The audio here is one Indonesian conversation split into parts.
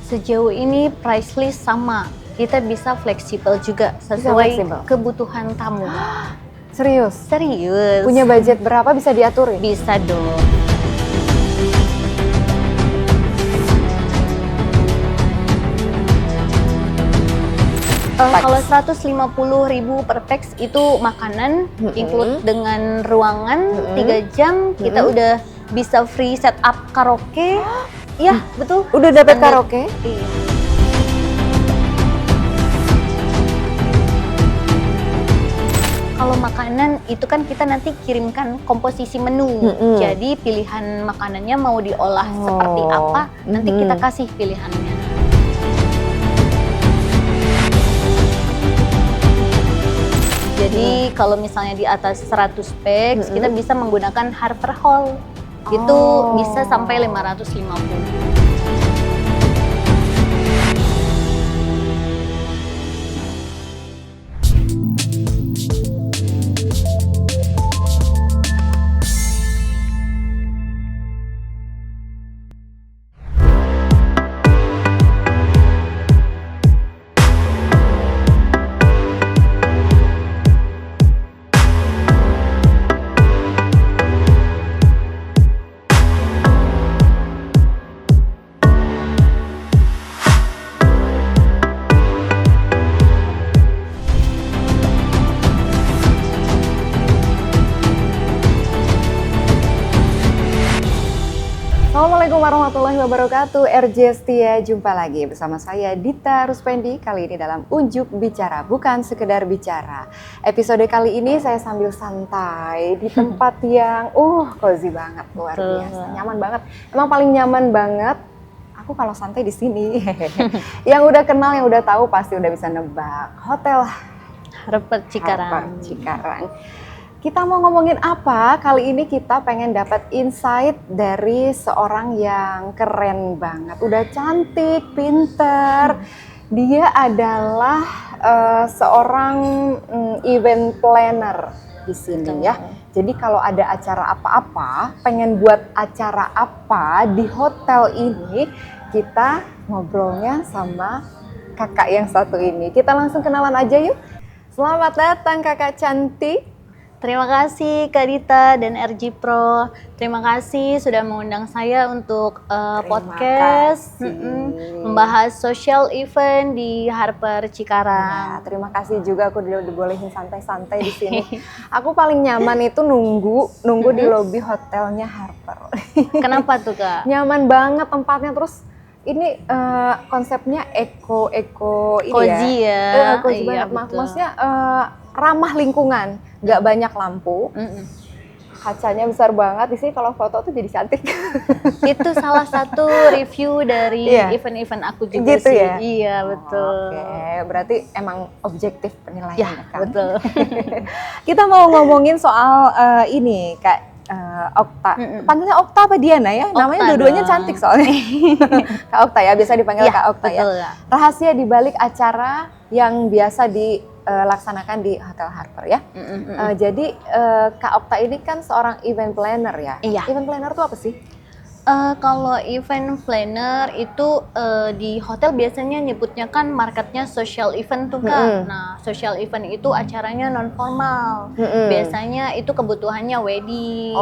Sejauh ini price list sama, kita bisa fleksibel juga sesuai fleksibel. kebutuhan tamu. Serius? Serius. Punya budget berapa bisa diaturin? Bisa dong. Kalau 150.000 per pax itu makanan, include dengan ruangan 3 jam, kita udah bisa free setup karaoke. Iya, betul. Udah dapet karaoke? Iya. Kalau makanan itu kan kita nanti kirimkan komposisi menu. Jadi pilihan makanannya mau diolah seperti apa, nanti kita kasih pilihannya. Jadi kalau misalnya di atas 100 pax, kita bisa menggunakan Harper Hall. Itu bisa sampai 550. Assalamualaikum warahmatullahi wabarakatuh. RJ Setia, jumpa lagi bersama saya Dita Ruspendi. Kali ini dalam Unjuk Bicara, bukan sekedar bicara. Episode kali ini saya sambil santai di tempat yang cozy banget, luar biasa, nyaman banget. Emang paling nyaman banget aku kalau santai di sini. Yang udah kenal, yang udah tahu pasti udah bisa nebak. Hotel Harper Cikarang. Harper Cikarang. Kita mau ngomongin apa? Kali ini kita pengen dapat insight dari seorang yang keren banget. Udah cantik, pinter. Dia adalah seorang event planner di sini ya. Jadi kalau ada acara apa-apa, pengen buat acara apa di hotel ini, kita ngobrolnya sama kakak yang satu ini. Kita langsung kenalan aja yuk. Selamat datang kakak cantik. Terima kasih Kak Dita dan RG Pro. Terima kasih sudah mengundang saya untuk podcast membahas social event di Harper Cikarang. Nah, terima kasih juga aku dibolehin santai-santai di sini. Aku paling nyaman itu nunggu di lobi hotelnya Harper. Kenapa tuh Kak? Nyaman banget tempatnya, terus ini konsepnya eko ini cozy ya. Cozy banget. Maksudnya ramah lingkungan, nggak banyak lampu, kacanya besar banget. Di sini kalau foto tuh jadi cantik. Itu salah satu review dari event-event aku juga gitu sih. Ya? Iya betul. Oke, berarti emang objektif penilaiannya Ya, kan. betul. Kita mau ngomongin soal ini Kak Okta. Panggilnya Okta apa Diana ya? Okta namanya dua-duanya dong. cantik soalnya. Kak Okta ya, biasa dipanggil Ya, Kak Okta betul, ya. Rahasia di balik acara yang biasa dilaksanakan di Hotel Harper ya. Jadi Kak Okta ini kan seorang event planner ya. Iya. Event planner itu apa sih? Kalau event planner itu di hotel biasanya nyebutnya kan marketnya social event tuh Kak. Nah, social event itu acaranya non formal. Biasanya itu kebutuhannya wedding.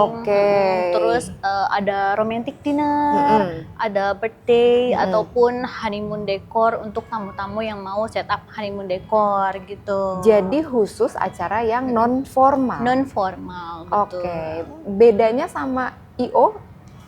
Terus ada romantic dinner, ada birthday ataupun honeymoon decor untuk tamu-tamu yang mau setup honeymoon decor gitu. Jadi khusus acara yang non formal. Non formal, betul. Oke. Bedanya sama IO?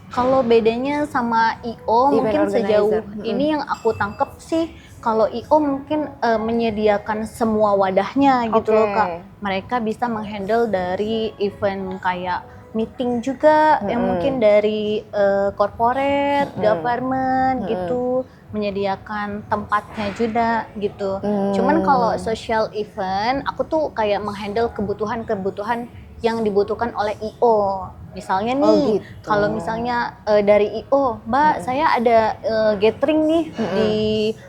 Kalau bedanya sama IO mungkin organizer. sejauh ini yang aku tangkep sih, kalau IO mungkin menyediakan semua wadahnya gitu loh Kak. Mereka bisa menghandle dari event kayak meeting juga, yang mungkin dari corporate, government gitu, menyediakan tempatnya juga gitu. Cuman kalau social event, aku tuh kayak menghandle kebutuhan-kebutuhan yang dibutuhkan oleh IO. Misalnya nih, kalau misalnya dari IO, Mbak saya ada gathering nih di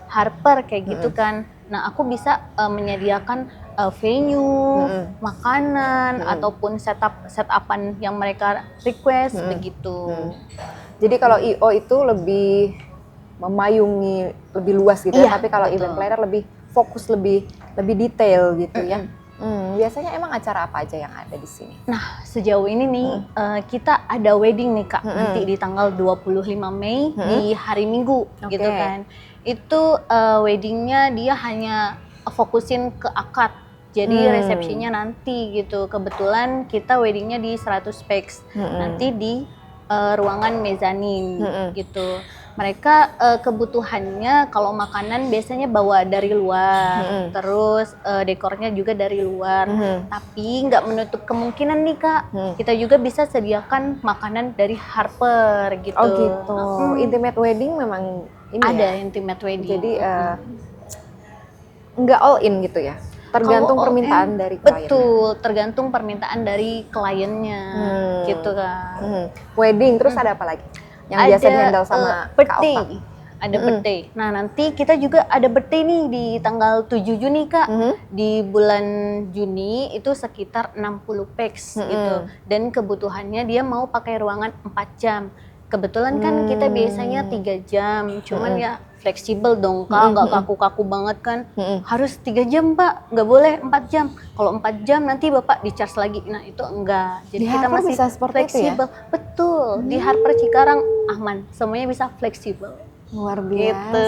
Harper kayak gitu kan. Nah aku bisa menyediakan venue, makanan, ataupun setupan yang mereka request begitu. Jadi kalau IO itu lebih memayungi lebih luas gitu ya. Iya, Tapi kalau betul. event planner lebih fokus, lebih detail gitu ya. Biasanya emang acara apa aja yang ada di sini? Nah, sejauh ini nih kita ada wedding nih Kak, nanti di tanggal 25 Mei di hari Minggu gitu kan. Itu weddingnya dia hanya fokusin ke akad. Jadi resepsinya nanti gitu. Kebetulan kita weddingnya di 100 Pax. Nanti di ruangan mezanin gitu. Mereka kebutuhannya kalau makanan biasanya bawa dari luar, terus dekornya juga dari luar. Tapi nggak menutup kemungkinan nih Kak, kita juga bisa sediakan makanan dari Harper gitu. Oh gitu. Intimate wedding memang ini Ada ya. intimate wedding. Jadi nggak all in gitu ya. Tergantung Kalau permintaan OM, dari klien. betul, tergantung permintaan dari kliennya gitu kan. Wedding terus ada apa lagi? Yang biasa di-handle sama birthday. Kak Oka? Ada birthday. Nah, nanti kita juga ada birthday nih di tanggal 7 Juni, Kak. Di bulan Juni itu sekitar 60 pax gitu. Dan kebutuhannya dia mau pakai ruangan 4 jam. Kebetulan kan kita biasanya 3 jam, cuman ya fleksibel dong Kak, nggak kaku-kaku banget kan. Harus 3 jam Pak, nggak boleh 4 jam. Kalau 4 jam nanti Bapak di-charge lagi. Nah itu enggak, jadi Di kita Harper masih bisa seperti fleksibel. itu ya? Betul, di Harper Cikarang aman, semuanya bisa fleksibel. Luar Gitu. biasa.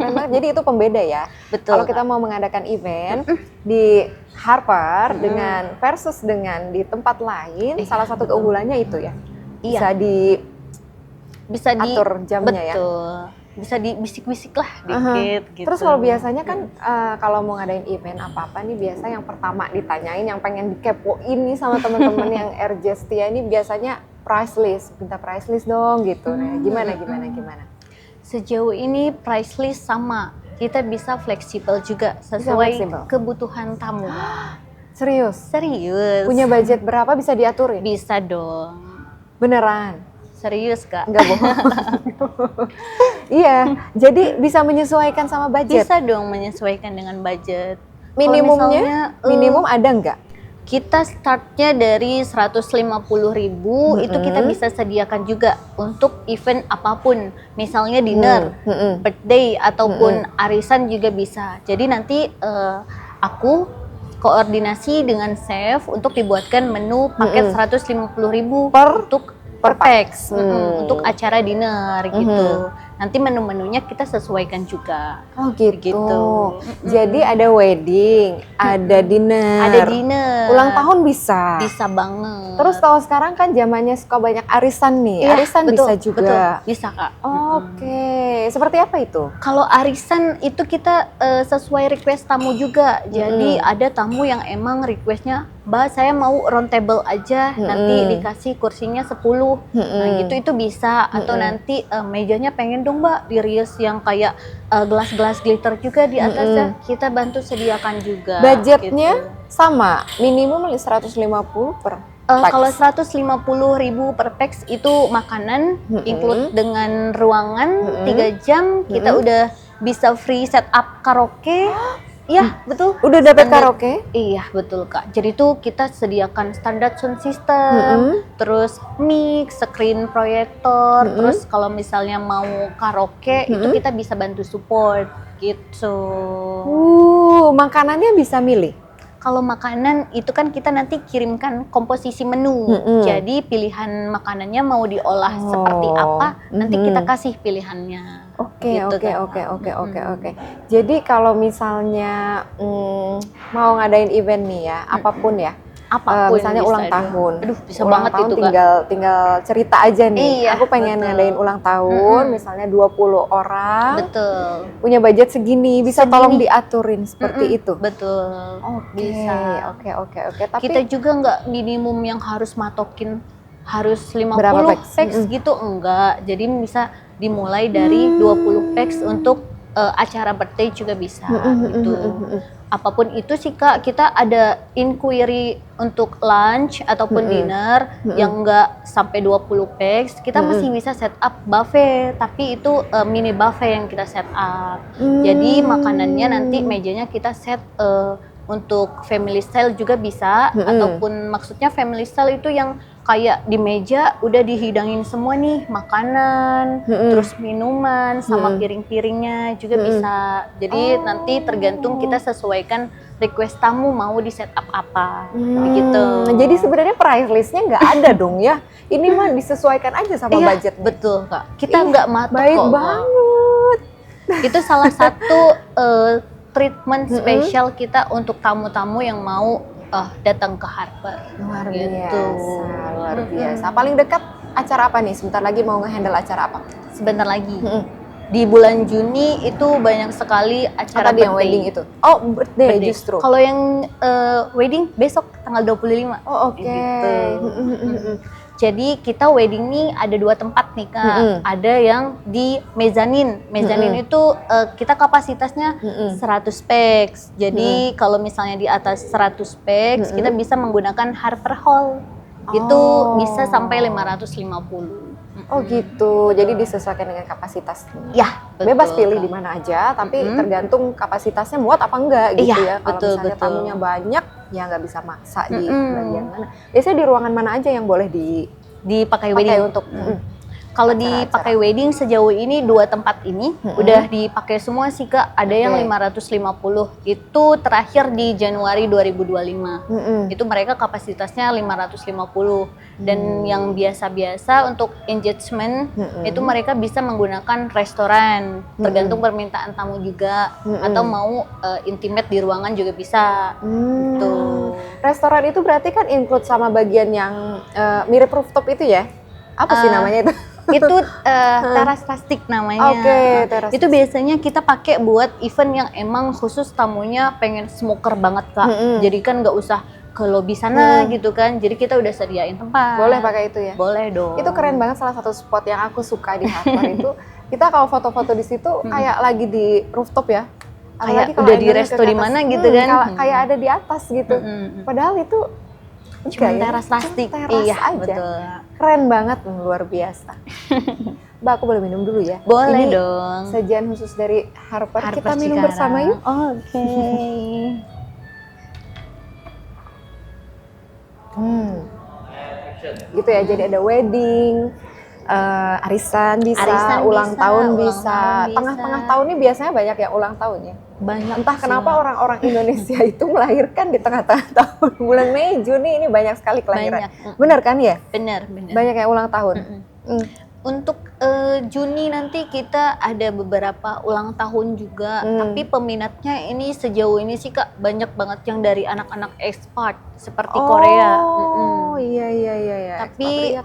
Karena jadi itu pembeda ya. Betul, Kalau kita mau mengadakan event di Harper dengan versus dengan di tempat lain, salah satu keunggulannya itu ya. Bisa Bisa atur jamnya ya. betul. Bisa dibisik-bisik lah dikit gitu. Terus kalau biasanya kan kalau mau ngadain event apa-apa nih biasa yang pertama ditanyain, yang pengen dikepoin nih sama teman-teman yang Erjestia ini biasanya price list, minta price list dong gitu. Nah, gimana? Sejauh ini price list sama, kita bisa fleksibel juga sesuai fleksibel. kebutuhan tamu. Serius? Serius. Punya budget berapa bisa diaturin? Bisa dong. Beneran? Serius Kak. Enggak bohong. Iya, jadi bisa menyesuaikan sama budget. Bisa dong menyesuaikan dengan budget. Minimumnya, minimum ada nggak? Kita startnya dari 150.000 itu kita bisa sediakan juga untuk event apapun, misalnya dinner, birthday ataupun arisan juga bisa. Jadi nanti aku koordinasi dengan chef untuk dibuatkan menu paket 150.000 per pax untuk acara dinner gitu. Nanti menu-menunya kita sesuaikan juga. Oh gitu. Jadi ada wedding, ada dinner. Ada dinner. Ulang tahun bisa. Bisa banget. Terus kalau sekarang kan zamannya suka banyak arisan nih. Iya, Arisan betul, bisa juga. Betul. Bisa Kak. Oke. Seperti apa itu? Kalau arisan itu kita sesuai request tamu juga. Jadi ada tamu yang emang requestnya, Mbak saya mau round table aja, nanti dikasih kursinya 10. Nah gitu itu bisa. Atau nanti mejanya pengen dong Mbak dirias yang kayak gelas-gelas glitter juga di atasnya. Kita bantu sediakan juga. Budgetnya gitu. sama, minimum 150 per pax. Kalau 150.000 per pax itu makanan, include dengan ruangan 3 jam, kita udah bisa free setup karaoke. Iya, betul. Udah dapet Standar- karaoke? Iya, betul Kak. Jadi tuh kita sediakan standar sound system, terus mic, screen proyektor, terus kalau misalnya mau karaoke itu kita bisa bantu support gitu. Makanannya bisa milih? Kalau makanan itu kan kita nanti kirimkan komposisi menu. Jadi pilihan makanannya mau diolah seperti apa, nanti kita kasih pilihannya. Oke. Gitu, Kak. Oke. Jadi kalau misalnya mau ngadain event nih ya, apapun ya. Apapun misalnya bisa ulang dong. tahun. Aduh, bisa ulang banget tahun itu, Kak. tinggal cerita aja nih. Iya, Aku pengen betul. ngadain ulang tahun, misalnya 20 orang. Betul. Punya budget segini, bisa Segini. tolong diaturin seperti itu. Betul. Bisa. Oke. Tapi Kita juga nggak minimum yang harus matokin harus 50 Berapa pax? pax gitu, enggak. Jadi bisa dimulai dari 20 pax untuk acara birthday juga bisa gitu. Apapun itu sih Kak, kita ada inquiry untuk lunch ataupun dinner yang enggak sampai 20 pax, kita masih bisa set up buffet, tapi itu mini buffet yang kita set up. Jadi makanannya nanti mejanya kita set untuk family style juga bisa, ataupun maksudnya family style itu yang kayak di meja udah dihidangin semua nih, makanan, terus minuman, sama piring-piringnya juga bisa. Jadi nanti tergantung kita sesuaikan request tamu mau di setup apa, begitu. Jadi sebenarnya price listnya nggak ada dong ya? Ini mah disesuaikan aja sama Iya, budgetnya. betul Kak. Kita nggak matok Baik kok. banget. Itu salah satu treatment spesial kita untuk tamu-tamu yang mau datang ke Harper. Luar Gitu. biasa, luar biasa. Paling dekat acara apa nih? Sebentar lagi mau nge-handle acara apa? Sebentar lagi. Di bulan Juni itu banyak sekali acara Tadi yang birthday. wedding itu? Oh, birthday justru. Kalau yang wedding besok tanggal 25. Oh, oke. Gitu. Jadi kita wedding nih ada 2 tempat nih Kak. Ada yang di mezanin. Mezanin itu kita kapasitasnya 100 pax. Jadi kalau misalnya di atas 100 pax kita bisa menggunakan Harper Hall. Itu bisa sampai 550. Oh gitu, jadi disesuaikan dengan kapasitasnya. Ya, betul, Bebas pilih Kak. di mana aja, tapi tergantung kapasitasnya muat apa enggak gitu Iya, ya. Kalau betul, misalnya betul. tamunya banyak, ya nggak bisa maksa di bagian mana. Biasanya di ruangan mana aja yang boleh Dipakai dipakai wedding. untuk Kalau acara-acara. dipakai wedding sejauh ini 2 tempat ini udah dipakai semua sih Kak. Ada yang 550. Itu terakhir di Januari 2025. Itu mereka kapasitasnya 550. Dan yang biasa-biasa untuk engagement itu mereka bisa menggunakan restoran. Tergantung permintaan tamu juga. Atau mau intimate di ruangan juga bisa. Tuh. Restoran itu berarti kan include sama bagian yang mirip rooftop itu ya? Apa sih namanya itu? Itu teras plastik namanya. Oke, teras Itu biasanya kita pakai buat event yang emang khusus tamunya pengen smoker banget Kak. Jadi kan nggak usah ke lobby sana gitu kan. Jadi kita udah sediain tempat. Boleh pakai itu ya? Boleh dong. Itu keren banget, salah satu spot yang aku suka di Harper itu. Kita kalau foto-foto di situ kayak lagi di rooftop ya. Kayak Apalagi kalau udah di angle-nya resto ke di atas. mana gitu kan. Kayak ada di atas gitu. Padahal itu Cuma enggak ya, teras plastik. cuma teras Iya, aja. betul. Keren banget, luar biasa. Mbak, aku boleh minum dulu ya? Boleh Ini dong. sajian khusus dari Harper, Harper kita minum Cikarang. bersama yuk. Oke. Gitu ya, jadi ada wedding, arisan bisa, Arisan ulang bisa, tahun ulang bisa. tahun bisa. Tengah-tengah tahun ini biasanya banyak yang ulang tahun ya. Banyak Entah sih, kenapa Mbak. orang-orang Indonesia itu melahirkan di tengah-tengah tahun. Bulan Mei, Juni ini banyak sekali kelahiran. Banyak. Benar kan ya? Bener. Banyak yang ulang tahun. Untuk Juni nanti kita ada beberapa ulang tahun juga, tapi peminatnya ini sejauh ini sih Kak banyak banget yang dari anak-anak expat seperti Korea. Oh, iya. Tapi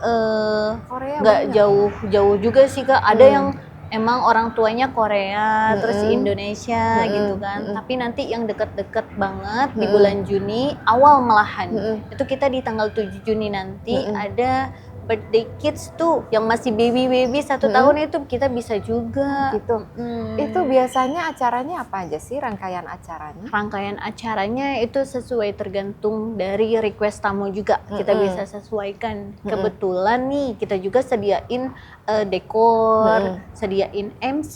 Korea nggak banyak. jauh-jauh juga sih Kak. Ada yang emang orang tuanya Korea, terus Indonesia gitu kan. Tapi nanti yang deket-deket banget di bulan Juni, awal malahan. Itu kita di tanggal 7 Juni nanti ada birthday kids tuh yang masih baby 1 tahun itu kita bisa juga. Gitu. Itu biasanya acaranya apa aja sih, rangkaian acaranya? Rangkaian acaranya itu sesuai tergantung dari request tamu juga. Kita bisa sesuaikan. Kebetulan nih kita juga sediain dekor, sediain MC,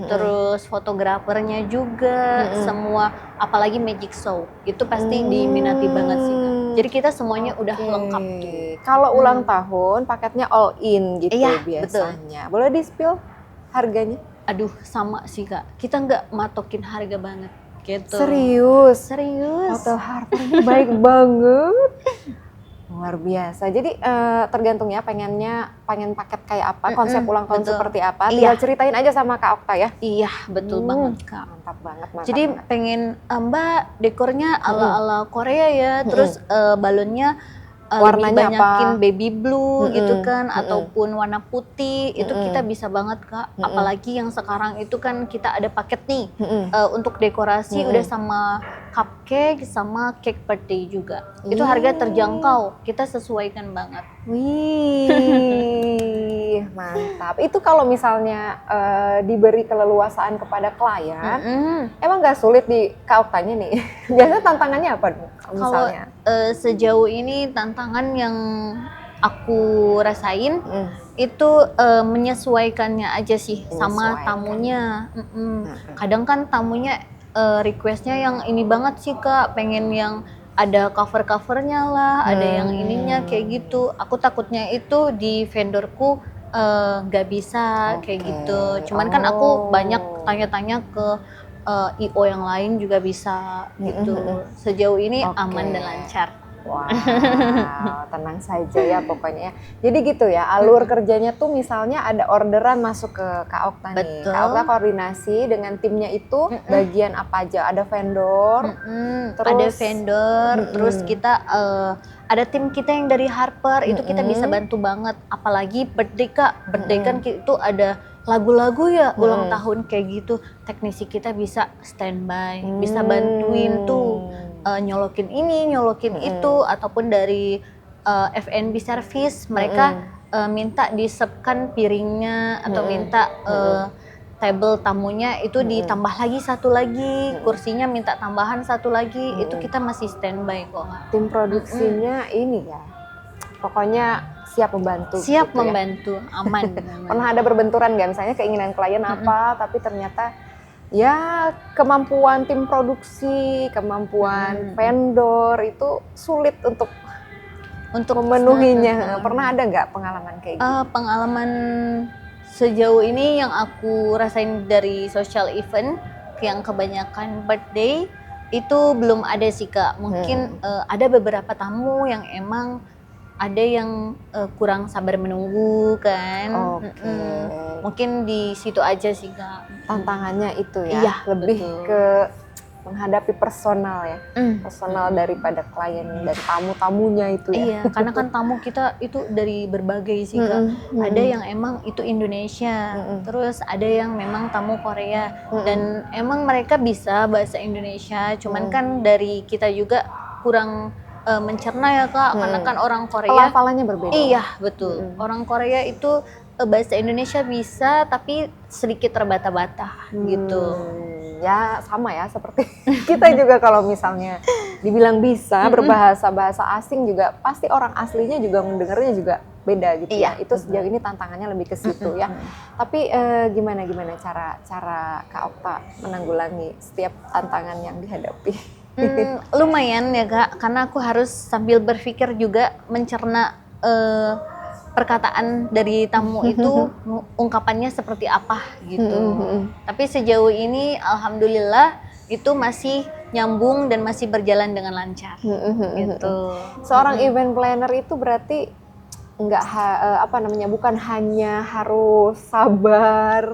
terus fotografernya juga, semua, apalagi magic show. Itu pasti diminati banget sih Kak. Jadi kita semuanya udah lengkap tuh. Kalau ulang tahun paketnya all in gitu Iya, biasanya. Boleh di-spill harganya? Aduh sama sih Kak, kita nggak matokin harga banget gitu. Serius? Serius. Hotel Harper ini baik banget. Luar biasa. Jadi tergantung ya pengen paket kayak apa, konsep ulang tahun betul. seperti apa. Iya. Tinggal ceritain aja sama Kak Okta ya. Iya betul banget Kak. Mantap banget. Jadi pengen Mbak dekornya ala-ala Korea ya, terus balonnya Warnanya lebih banyakin apa? baby blue gitu kan, ataupun warna putih, itu kita bisa banget Kak. Apalagi yang sekarang itu kan kita ada paket nih, untuk dekorasi udah sama cupcake sama cake birthday juga. Itu harga terjangkau, kita sesuaikan banget. Wih, mantap. Itu kalau misalnya diberi keleluasaan kepada klien, emang nggak sulit di Kak Oktanya nih? Biasanya tantangannya apa dong? Kalau Misalnya? sejauh ini tantangan yang aku rasain itu menyesuaikannya aja sih sama Menyesuaikan. tamunya. Kadang kan tamunya requestnya yang ini banget sih Kak, pengen yang ada cover-covernya lah, ada yang ininya kayak gitu. Aku takutnya itu di vendorku nggak bisa kayak Oke. gitu. Cuman kan aku banyak Oh. tanya-tanya ke IO yang lain juga bisa gitu. Sejauh ini Oke. aman dan lancar. Wow, tenang saja ya pokoknya. Jadi gitu ya, alur kerjanya tuh misalnya ada orderan masuk ke Kak Okta nih. Betul. Kak Okta koordinasi dengan timnya itu bagian apa aja? Ada vendor, Ada terus vendor, terus kita ada tim kita yang dari Harper, itu kita bisa bantu banget. Apalagi birthday Kak, birthday kan itu ada lagu-lagu ya, ulang tahun kayak gitu. Teknisi kita bisa standby, bisa bantuin tuh nyolokin ini, nyolokin itu, ataupun dari F&B service mereka minta diserpkan piringnya atau minta table tamunya itu ditambah lagi satu lagi, kursinya minta tambahan satu lagi, itu kita masih standby kok. tim produksinya ini ya, pokoknya siap membantu. Siap gitu ya. membantu, aman. Pernah ada berbenturan nggak misalnya keinginan klien apa, tapi ternyata ya kemampuan tim produksi, kemampuan vendor itu sulit untuk memenuhinya. Pernah ada nggak pengalaman kayak gitu? Pengalaman sejauh ini yang aku rasain dari social event yang kebanyakan birthday itu belum ada sih Kak. Mungkin ada beberapa tamu yang emang ada yang kurang sabar menunggu kan. Oke. Mungkin di situ aja sih Kak. Tantangannya itu ya, Iya, lebih betul. ke menghadapi personal ya, personal daripada klien dan tamu-tamunya itu ya. Iya, karena kan tamu kita itu dari berbagai sih Kak. Ada yang emang itu Indonesia, terus ada yang memang tamu Korea, dan emang mereka bisa bahasa Indonesia, cuman kan dari kita juga kurang mencerna ya Kak, karena kan orang Korea. Pelafalannya berbeda. Iya, betul. Orang Korea itu bahasa Indonesia bisa, tapi sedikit terbata-bata gitu. Ya sama ya seperti kita juga kalau misalnya dibilang bisa berbahasa bahasa asing juga pasti orang aslinya juga mendengarnya juga beda gitu ya. Itu sejauh ini tantangannya lebih ke situ ya. Tapi gimana cara Kak Okta menanggulangi setiap tantangan yang dihadapi? Lumayan ya Kak, karena aku harus sambil berpikir juga mencerna perkataan dari tamu itu ungkapannya seperti apa gitu. Tapi sejauh ini alhamdulillah itu masih nyambung dan masih berjalan dengan lancar gitu. Seorang event planner itu berarti bukan hanya harus sabar,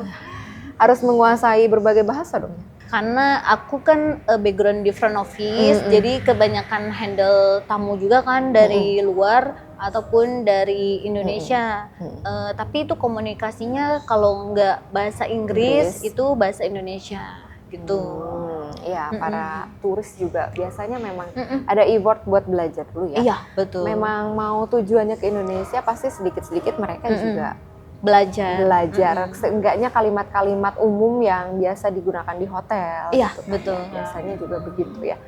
harus menguasai berbagai bahasa dong. Karena aku kan background di front office, jadi kebanyakan handle tamu juga kan dari luar ataupun dari Indonesia. Tapi itu komunikasinya kalau nggak bahasa Inggris itu bahasa Indonesia gitu. Iya, para turis juga biasanya memang ada effort buat belajar dulu ya. Iya, betul. Memang mau tujuannya ke Indonesia pasti sedikit-sedikit mereka juga belajar. Seenggaknya kalimat-kalimat umum yang biasa digunakan di hotel. Iya, gitu kan. betul. Biasanya juga begitu ya.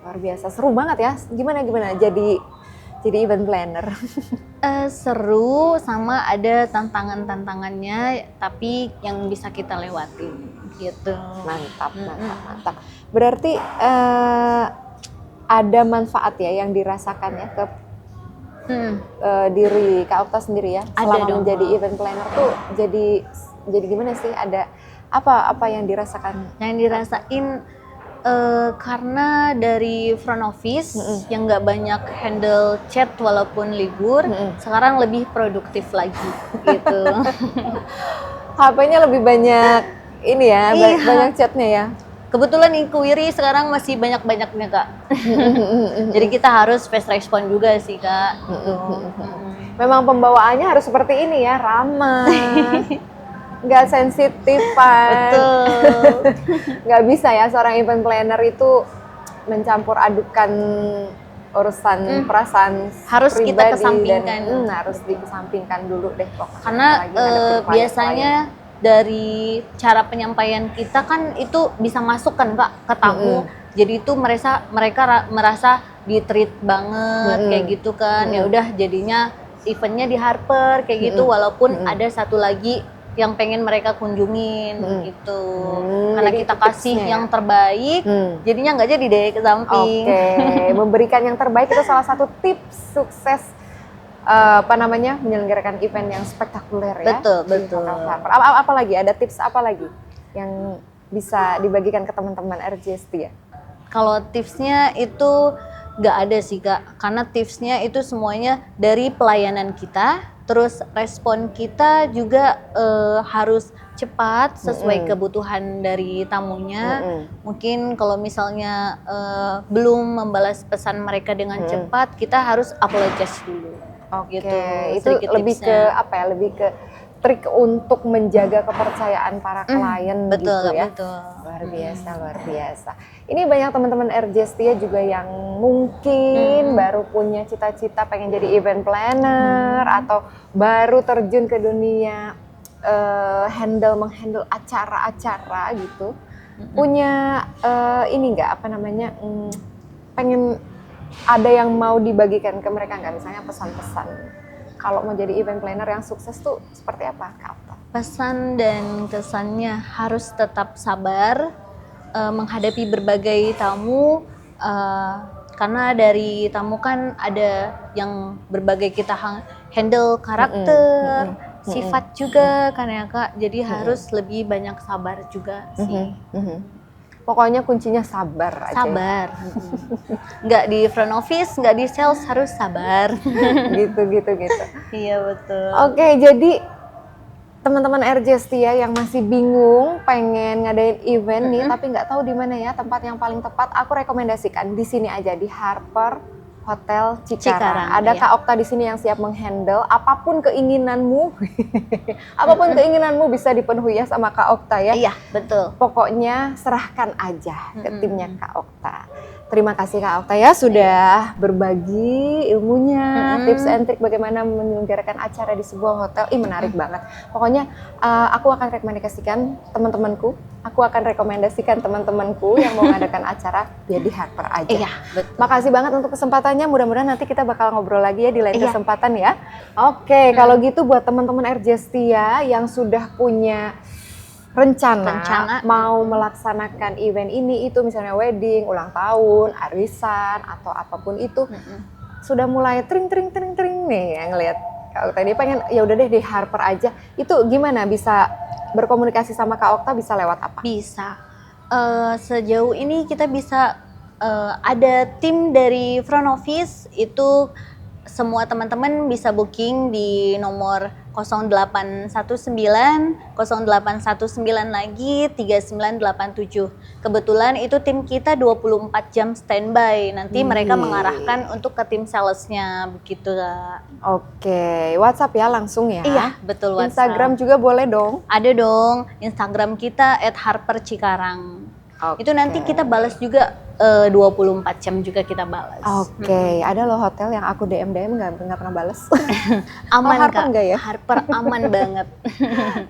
Luar biasa, seru banget ya. Gimana jadi event planner? Seru, sama ada tantangannya, tapi yang bisa kita lewatin gitu. Mantap. Berarti ada manfaat ya yang dirasakan ya ke diri Kak Okta sendiri ya, selama menjadi event planner tuh jadi gimana sih, ada apa yang dirasakan? Yang dirasain karena dari front office yang nggak banyak handle chat walaupun libur, sekarang lebih produktif lagi gitu. HP-nya lebih banyak ini ya, banyak chatnya ya. Kebetulan inquiry sekarang masih banyak-banyaknya Kak. Jadi kita harus fast respon juga sih Kak. Memang pembawaannya harus seperti ini ya, ramah, nggak sensitifan. Betul. Nggak bisa ya seorang event planner itu mencampur adukan urusan perasaan harus pribadi kita kesampingkan. Dan harus dikesampingkan dulu deh pokoknya. Karena biasanya dari cara penyampaian kita kan itu bisa masuk kan Kak ke tamu. Jadi itu mereka merasa di-treat banget kayak gitu kan. Ya udah jadinya eventnya di Harper kayak gitu, walaupun ada satu lagi yang pengen mereka kunjungin gitu. Karena jadi kita itu kasih tipsnya ya? yang terbaik, jadinya nggak jadi deh ke samping. Oke, memberikan yang terbaik itu salah satu tips sukses menyelenggarakan event yang spektakuler ya. Betul, di betul. Hotel Harper. Apa lagi? Ada tips apa lagi yang bisa dibagikan ke teman-teman RJST ya? Kalau tipsnya itu nggak ada sih Kak, karena tipsnya itu semuanya dari pelayanan kita, terus respon kita juga harus cepat sesuai kebutuhan dari tamunya. Mungkin kalau misalnya belum membalas pesan mereka dengan cepat, kita harus apologize dulu. Oke, Gitu, itu sedikit lebih tipsnya. ke apa ya? Lebih ke trik untuk menjaga kepercayaan para klien Betul, gitu ya. betul. Luar biasa, luar biasa. Ini banyak teman-teman RJST ya juga yang mungkin baru punya cita-cita pengen jadi event planner atau baru terjun ke dunia menghandle acara-acara gitu. Punya ini nggak pengen ada yang mau dibagikan ke mereka nggak? Misalnya pesan-pesan kalau mau jadi event planner yang sukses tuh seperti apa Kak Okta? Pesan dan kesannya harus tetap sabar menghadapi berbagai tamu, karena dari tamu kan ada yang berbagai kita handle karakter, sifat juga kan ya Kak, jadi harus lebih banyak sabar juga sih. Pokoknya kuncinya sabar aja. Sabar. Nggak di front office, nggak di sales, harus sabar. Gitu. Iya betul. Oke, jadi teman-teman RJST ya yang masih bingung pengen ngadain event nih tapi nggak tahu di mana ya tempat yang paling tepat, aku rekomendasikan di sini aja di Harper Hotel Cikarang. Ada iya. Kak Okta di sini yang siap menghandle apapun keinginanmu. Apapun keinginanmu bisa dipenuhi ya sama Kak Okta ya. Iya, betul. Pokoknya serahkan aja ke timnya Kak Okta. Terima kasih Kak Okta ya sudah berbagi ilmunya, tips and trik bagaimana menyelenggarakan acara di sebuah hotel. Menarik banget. Pokoknya aku akan rekomendasikan teman-temanku yang mau mengadakan acara ya di Harper aja. Iya, betul. Makasih banget untuk kesempatannya. Mudah-mudahan nanti kita bakal ngobrol lagi ya di lain kesempatan ya. Oke, kalau gitu buat teman-teman RJST ya yang sudah punya rencana mau melaksanakan event ini itu misalnya wedding, ulang tahun, arisan atau apapun itu sudah mulai tring nih yang ngelihat Kak Okta ini pengen ya udah deh di Harper aja. Itu gimana bisa berkomunikasi sama Kak Okta bisa lewat apa? Bisa. Sejauh ini kita bisa ada tim dari front office itu semua teman-teman bisa booking di nomor 0819 lagi 3987. Kebetulan itu tim kita 24 jam standby. Nanti mereka mengarahkan untuk ke tim salesnya begitu Kak. Oke, WhatsApp ya langsung ya. Iya, betul WhatsApp. Instagram juga boleh dong. Ada dong, Instagram kita @harpercikarang. Itu nanti kita balas juga 24 jam juga kita balas. Oke, ada loh hotel yang aku DM nggak pernah balas. Aman Harper Kak, enggak ya? Harper aman banget.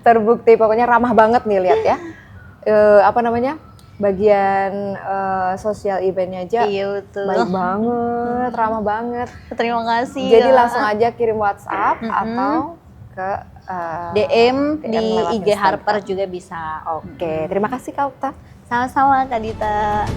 Terbukti, pokoknya ramah banget nih lihat ya. Bagian sosial eventnya aja Iya betul. baik banget, ramah banget. Terima kasih. Jadi Kak. langsung aja kirim WhatsApp atau ke DM di lewat IG Instagram. Harper juga bisa. Oke, terima kasih Kak Okta. Sama-sama Kak Dita.